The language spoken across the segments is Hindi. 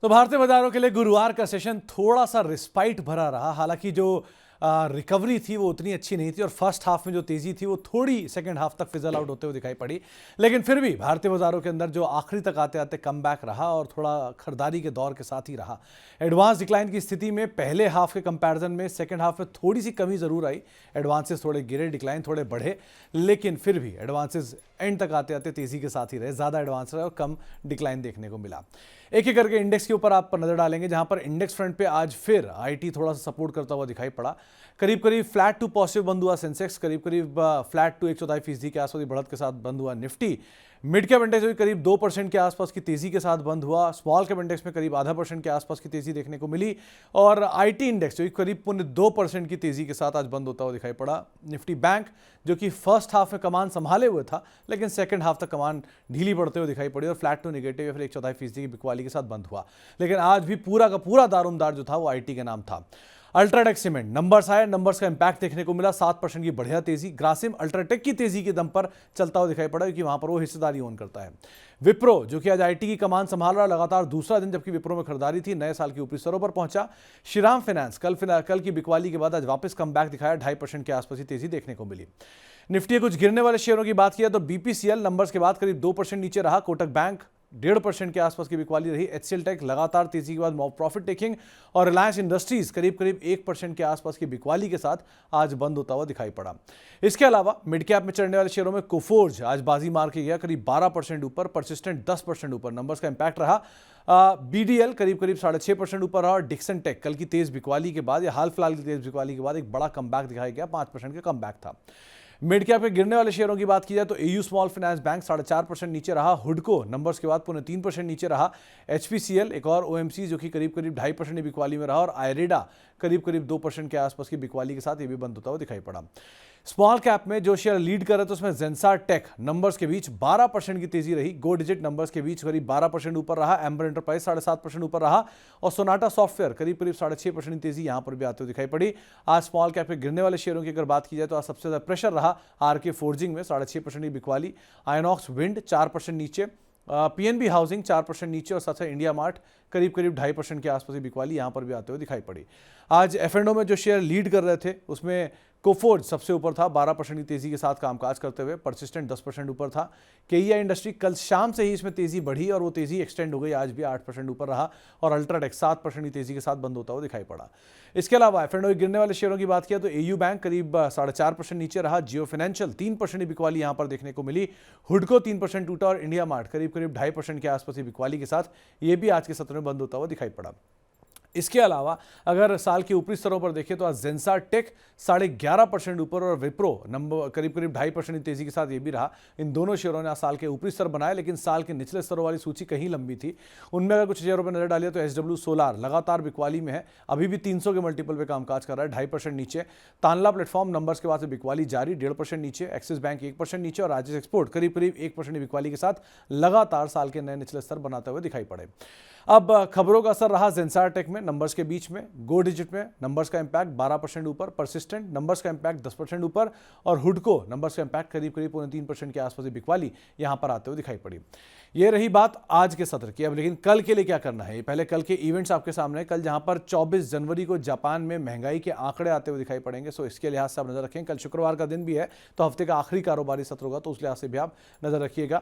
तो भारतीय बाजारों के लिए गुरुवार का सेशन थोड़ा सा रिस्पाइट भरा रहा। हालांकि जो रिकवरी थी वो उतनी अच्छी नहीं थी और फर्स्ट हाफ में जो तेजी थी वो थोड़ी सेकंड हाफ तक फिजल आउट होते हुए दिखाई पड़ी। लेकिन फिर भी भारतीय बाजारों के अंदर जो आखिरी तक आते आते कमबैक रहा और थोड़ा खरीदारी के दौर के साथ ही रहा। एडवांस डिक्लाइन की स्थिति में पहले हाफ के कंपैरिजन में सेकंड हाफ में थोड़ी सी कमी जरूर आई। एडवांसेस थोड़े गिरे, डिक्लाइन थोड़े बढ़े, लेकिन फिर भी एडवांसेस एंड तक आते आते तेजी के साथ ही रहे। ज्यादा एडवांस रहे और कम डिक्लाइन देखने को मिला। एक एक करके इंडेक्स के ऊपर आप पर नजर डालेंगे, जहां पर इंडेक्स फ्रंट पे आज फिर आईटी थोड़ा सा सपोर्ट करता हुआ दिखाई पड़ा। करीब करीब फ्लैट टू पॉजिटिव बंद हुआ सेंसेक्स, करीब करीब फ्लैट टू 1/4% के आसपास की बढ़त के साथ बंद हुआ निफ्टी। मिड कैप इंडेक्स भी करीब 2% के आसपास की तेजी के साथ बंद हुआ। स्मॉल कैप इंडेक्स में करीब 0.5% के आसपास की तेजी देखने को मिली और आईटी इंडेक्स जो करीब 2% की तेजी के साथ आज बंद होता हुआ दिखाई पड़ा। निफ्टी बैंक जो कि फर्स्ट हाफ में कमान संभाले हुए था, लेकिन सेकंड हाफ तक कमान ढीली पड़ते हुए दिखाई पड़ी और फ्लैट टू नेगेटिव या फिर 1/4% की बिकवाली के साथ बंद हुआ। लेकिन आज भी पूरा का पूरा दारोमदार जो था वो आईटी के नाम था। अल्ट्राटेक सीमेंट नंबर्स आए, नंबर्स का इंपैक्ट देखने को मिला। 7% की बढ़िया तेजी। ग्रासिम अल्ट्राटेक की तेजी के दम पर चलता हुआ दिखाई पड़ा क्योंकि वहां पर वो हिस्सेदारी ओन करता है। विप्रो जो कि आज आईटी की कमान संभाल रहा, लगातार दूसरा दिन जबकि विप्रो में खरीदारी थी, नए साल के ऊपरी स्तरों पर पहुंचा। श्रीराम फाइनेंस कल की बिकवाली के बाद आज वापस कमबैक दिखाया, 2.5% के आसपास की तेजी देखने को मिली। निफ्टी कुछ गिरने वाले शेयरों की बात किया तो बीपीसीएल नंबर्स के बाद करीब 2% नीचे रहा। कोटक बैंक 1.5% के आसपास की बिकवाली रही। एचसीएल टेक लगातार तेजी के बाद प्रॉफिट टेकिंग और रिलायंस इंडस्ट्रीज करीब करीब 1% के आसपास की बिकवाली के साथ आज बंद होता हुआ दिखाई पड़ा। इसके अलावा मिड कैप में चढ़ने वाले शेयरों में कोफोर्ज आज बाजी मार के गया, करीब 12% ऊपर, परसिस्टेंट 10% ऊपर नंबर्स का इंपैक्ट रहा। बीडीएल करीब करीब 6.5% ऊपर रहा और डिक्सन टेक कल की तेज बिकवाली के बाद या हाल फिलहाल की तेज बिकवाली के बाद एक बड़ा कमबैक दिखाया गया, 5% का कमबैक था। मिड कैप पे गिरने वाले शेयरों की बात की जाए तो एयू स्मॉल फाइनेंस बैंक 4.5% नीचे रहा। हुडको नंबर्स के बाद 3% नीचे रहा। एचपीसीएल एक और ओएमसी जो कि करीब करीब 2.5% की बिकवाली में रहा और आयरेडा करीब करीब 2% के आसपास की बिकवाली के साथ ये भी बंद होता हुआ दिखाई पड़ा। स्मॉल कैप में जो शेयर लीड कर रहे थे उसमें जेंसार टेक नंबर्स के बीच 12% की तेजी रही। गो डिजिट नंबर्स के बीच करीब 12% ऊपर रहा। एम्बर एंटरप्राइज 7.5% ऊपर रहा और सोनाटा सॉफ्टवेयर करीब करीब 6.5% की तेजी यहां पर भी आते हुए दिखाई पड़ी। आज स्मॉल कैप में गिरने वाले शेयरों की अगर बात की जाए तो आज सबसे ज्यादा प्रेशर रहा आरके फोर्जिंग में 6.5% की बिकवाली। आयनॉक्स विंड 4% नीचे, पीएनबी हाउसिंग 4% नीचे और साथ इंडिया मार्ट करीब करीब 2.5% के आसपास की बिकवाली यहां पर भी आते हुए दिखाई पड़ी। आज एफ&ओ में जो शेयर लीड कर रहे थे उसमें कोफोर्ज सबसे ऊपर था 12% की तेजी के साथ कामकाज करते हुए। परसिस्टेंट 10% ऊपर था। केईआई इंडस्ट्री कल शाम से ही इसमें तेजी बढ़ी और वो तेजी एक्सटेंड हो गई, आज भी 8% ऊपर रहा और अल्ट्राटेक 7% की तेजी के साथ बंद होता हुआ दिखाई पड़ा। इसके अलावा एफ&ओ गिरने वाले शेयरों की बात किया तो एयू बैंक करीब 4.5% नीचे रहा। जियो फाइनेंशियल 3% की बिकवाली यहां पर देखने को मिली। हुडको 3% टूटा और इंडिया मार्ट करीब करीब 2.5% के आसपास की बिकवाली के साथ ये भी आज के सत्र में बंद होता हुआ दिखाई पड़ा। इसके अलावा अगर साल के ऊपरी स्तरों पर देखें तो आज जेंसार टेक 11.5% ऊपर और विप्रो नंबर करीब करीब 2.5% की तेजी के साथ ये भी रहा। इन दोनों शेयरों ने आज साल के ऊपरी स्तर बनाए, लेकिन साल के निचले स्तरों वाली सूची कहीं लंबी थी। उनमें अगर कुछ शेयरों पर नजर डालिए तो एसडब्ल्यू सोलार लगातार बिकवाली में है, अभी भी 300 के मल्टीपल पे कामकाज कर रहा है, 2.5% नीचे। तानला प्लेटफॉर्म नंबर्स के बाद से बिकवाली जारी, 1.5% नीचे। एक्सिस बैंक 1% नीचे और राजेश एक्सपोर्ट करीब करीब 1% की बिकवाली के साथ लगातार साल के नए निचले स्तर बनाते हुए दिखाई पड़े। अब खबरों का असर रहा जेंसार टेक में नंबर्स के बीच में। गो डिजिट में नंबर्स का इंपैक्ट 12% ऊपर, परसिस्टेंट नंबर्स का इंपैक्ट 10% ऊपर और हुडको नंबर्स का इंपैक्ट करीब करीब 3% के आसपास बिकवाली यहां पर आते हुए दिखाई पड़ी। ये रही बात आज के सत्र की। अब लेकिन कल के लिए क्या करना है, पहले कल के इवेंट्स आपके सामने। कल जहां पर 24 जनवरी को जापान में महंगाई के आंकड़े आते हुए दिखाई पड़ेंगे, सो इसके लिहाज से आप नजर रखें। कल शुक्रवार का दिन भी है तो हफ्ते का आखिरी कारोबारी सत्र होगा, तो उस लिहाज से भी आप नजर रखिएगा।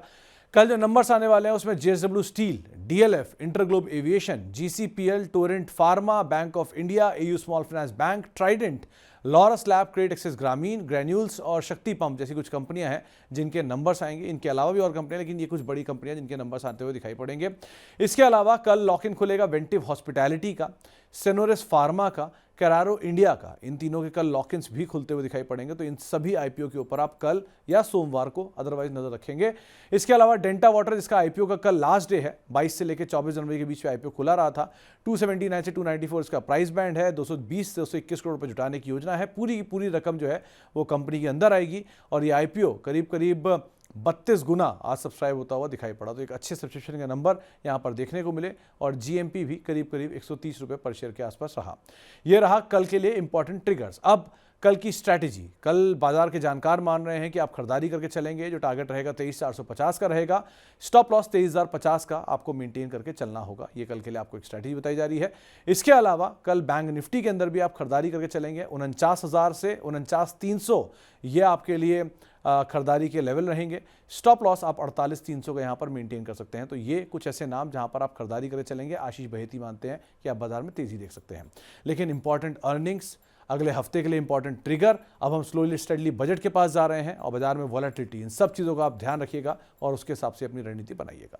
कल जो नंबर्स आने वाले हैं उसमें JSW Steel, DLF, InterGlobe Aviation, GCPL, Torrent Pharma, Bank of India, AU Small Finance Bank, Trident, Laurus Lab, Credit Access Grameen, Granules और शक्ति पंप जैसी कुछ कंपनियां हैं जिनके नंबर्स आएंगे। इनके अलावा भी और कंपनियां, लेकिन ये कुछ बड़ी कंपनियां जिनके नंबर्स आते हुए दिखाई पड़ेंगे। इसके अलावा कल लॉक इन खुलेगा वेंटिव हॉस्पिटैलिटी का, सेनोरिस फार्मा का, कैरारो इंडिया का। इन तीनों के कल लॉक इन्स भी खुलते हुए दिखाई पड़ेंगे, तो इन सभी आईपीओ के ऊपर आप कल या सोमवार को अदरवाइज नजर रखेंगे। इसके अलावा डेंटा वाटर जिसका आईपीओ का कल लास्ट डे है, 22 से लेकर 24 जनवरी के बीच में आईपीओ खुला रहा था। 279 से 294 इसका प्राइस बैंड है। 220 से 221 करोड़ रुपए जुटाने की योजना है। पूरी की पूरी रकम जो है वो कंपनी के अंदर आएगी और ये आईपीओ करीब करीब 32 गुना आज सब्सक्राइब होता हुआ दिखाई पड़ा। तो एक अच्छे सब्सक्रिप्शन का नंबर यहां पर देखने को मिले और जीएमपी भी करीब करीब 130 रुपए पर शेयर के आसपास रहा। यह रहा कल के लिए इंपॉर्टेंट ट्रिगर्स। अब कल की स्ट्रैटेजी, कल बाजार के जानकार मान रहे हैं कि आप खरीदारी करके चलेंगे। जो टारगेट रहेगा 23,450 का रहेगा, स्टॉप लॉस 23,050 का आपको मेंटेन करके चलना होगा। ये कल के लिए आपको एक स्ट्रैटेजी बताई जा रही है। इसके अलावा कल बैंक निफ्टी के अंदर भी आप खरीदारी करके चलेंगे। 49,000 से 49,300 ये आपके लिए खरीदारी के लेवल रहेंगे। स्टॉप लॉस आप 48,300 का यहाँ पर मेंटेन कर सकते हैं। तो ये कुछ ऐसे नाम जहाँ पर आप खरीदारी करके चलेंगे। आशीष बहेती मानते हैं कि आप बाजार में तेजी देख सकते हैं, लेकिन इंपॉर्टेंट अर्निंग्स, अगले हफ्ते के लिए इंपॉर्टेंट ट्रिगर, अब हम स्लोली स्टडली बजट के पास जा रहे हैं और बाजार में वॉलेटिलिटी, इन सब चीज़ों का आप ध्यान रखिएगा और उसके हिसाब से अपनी रणनीति बनाइएगा।